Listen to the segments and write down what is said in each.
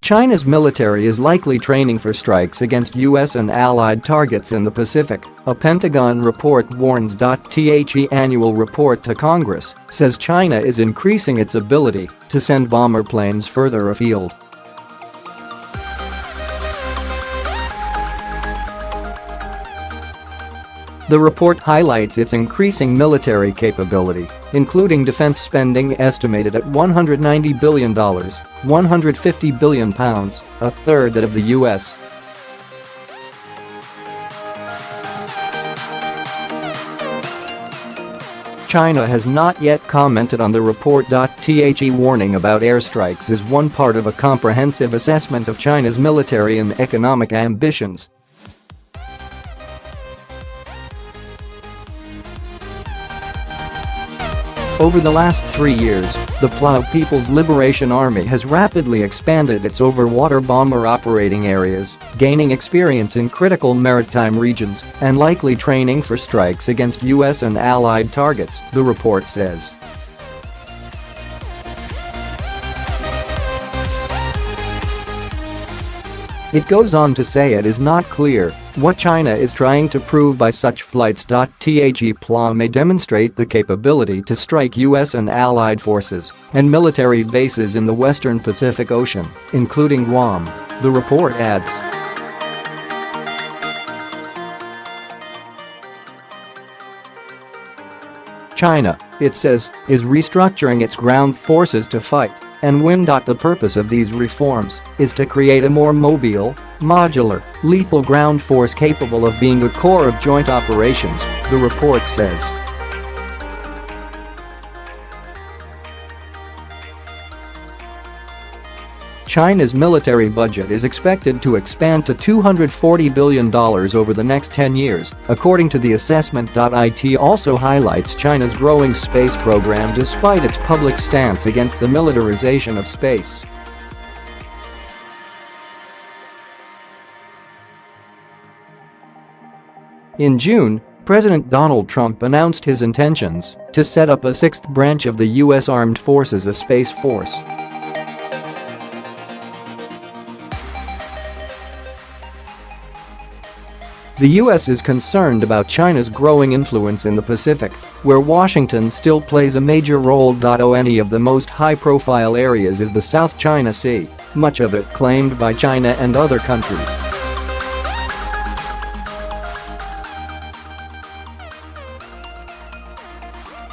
China's military is likely training for strikes against U.S. and allied targets in the Pacific, a Pentagon report warns.The annual report to Congress says China is increasing its ability to send bomber planes further afield. The report highlights its increasing military capability, including defense spending estimated at $190 billion, £150 billion, a third that of the U.S. China has not yet commented on the report.The warning about airstrikes as one part of a comprehensive assessment of China's military and economic ambitions. Over the last 3 years, the PLA People's Liberation Army has rapidly expanded its overwater bomber operating areas, gaining experience in critical maritime regions and likely training for strikes against U.S. and allied targets, the report says. It goes on to say it is not clear what China is trying to prove by such flights.The PLA may demonstrate the capability to strike U.S. and allied forces and military bases in the western Pacific Ocean, including Guam, the report adds. China, it says, is restructuring its ground forces to fight and win. The purpose of these reforms is to create a more mobile, modular, lethal ground force capable of being the core of joint operations, the report says. China's military budget is expected to expand to $240 billion over the next 10 years, according to the assessment.It also highlights China's growing space program despite its public stance against the militarization of space. In June, President Donald Trump announced his intentions to set up a sixth branch of the U.S. Armed Forces, a Space Force. The U.S. is concerned about China's growing influence in the Pacific, where Washington still plays a major role. One of the most high-profile areas is the South China Sea, much of it claimed by China and other countries.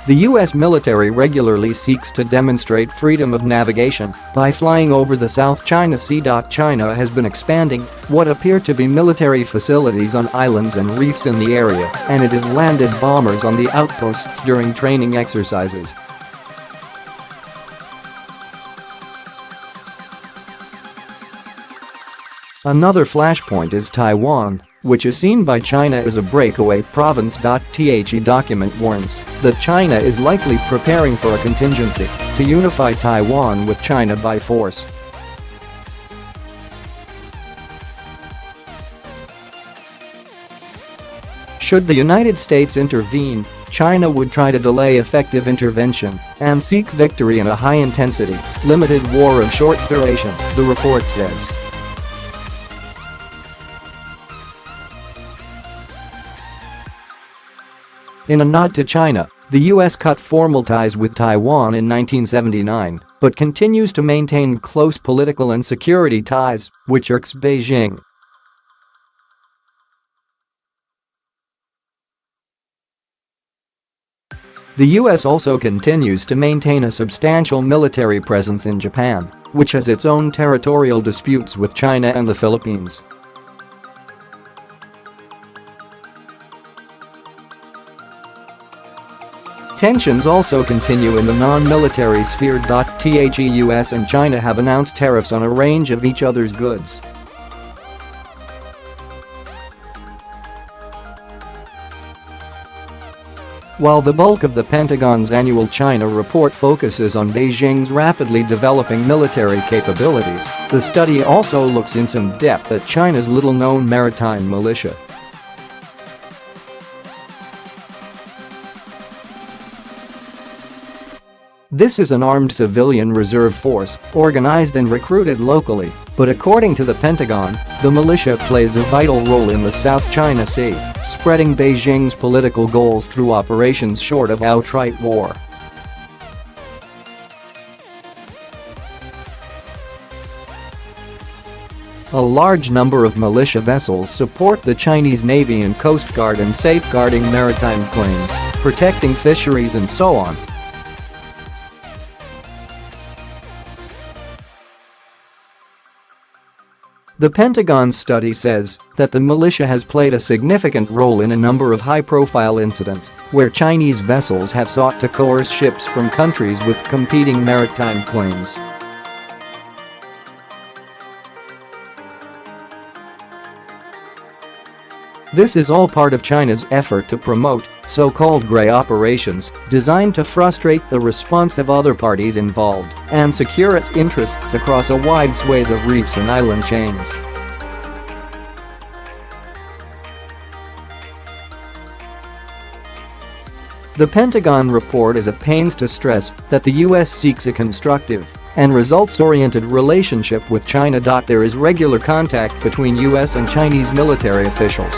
The U.S. military regularly seeks to demonstrate freedom of navigation by flying over the South China Sea. China has been expanding what appear to be military facilities on islands and reefs in the area, and it has landed bombers on the outposts during training exercises. Another flashpoint is Taiwan, which is seen by China as a breakaway province.The document warns that China is likely preparing for a contingency to unify Taiwan with China by force. Should the United States intervene, China would try to delay effective intervention and seek victory in a high-intensity, limited war of short duration, the report says. In a nod to China, the U.S. cut formal ties with Taiwan in 1979, but continues to maintain close political and security ties, which irks Beijing. The U.S. also continues to maintain a substantial military presence in Japan, which has its own territorial disputes with China and the Philippines. Tensions also continue in the non-military sphere. The U.S. and China have announced tariffs on a range of each other's goods. While the bulk of the Pentagon's annual China report focuses on Beijing's rapidly developing military capabilities, the study also looks in some depth at China's little-known maritime militia. This is an armed civilian reserve force, organized and recruited locally, But according to the Pentagon, the militia plays a vital role in the South China Sea, spreading Beijing's political goals through operations short of outright war. A large number of militia vessels support the Chinese Navy and Coast Guard in safeguarding maritime claims, protecting fisheries and so on. The Pentagon study says that the militia has played a significant role in a number of high-profile incidents where Chinese vessels have sought to coerce ships from countries with competing maritime claims. This is all part of China's effort to promote so-called gray operations designed to frustrate the response of other parties involved and secure its interests across a wide swathe of reefs and island chains. The Pentagon report is at pains to stress that the U.S. seeks a constructive and results-oriented relationship with China. There is regular contact between U.S. and Chinese military officials.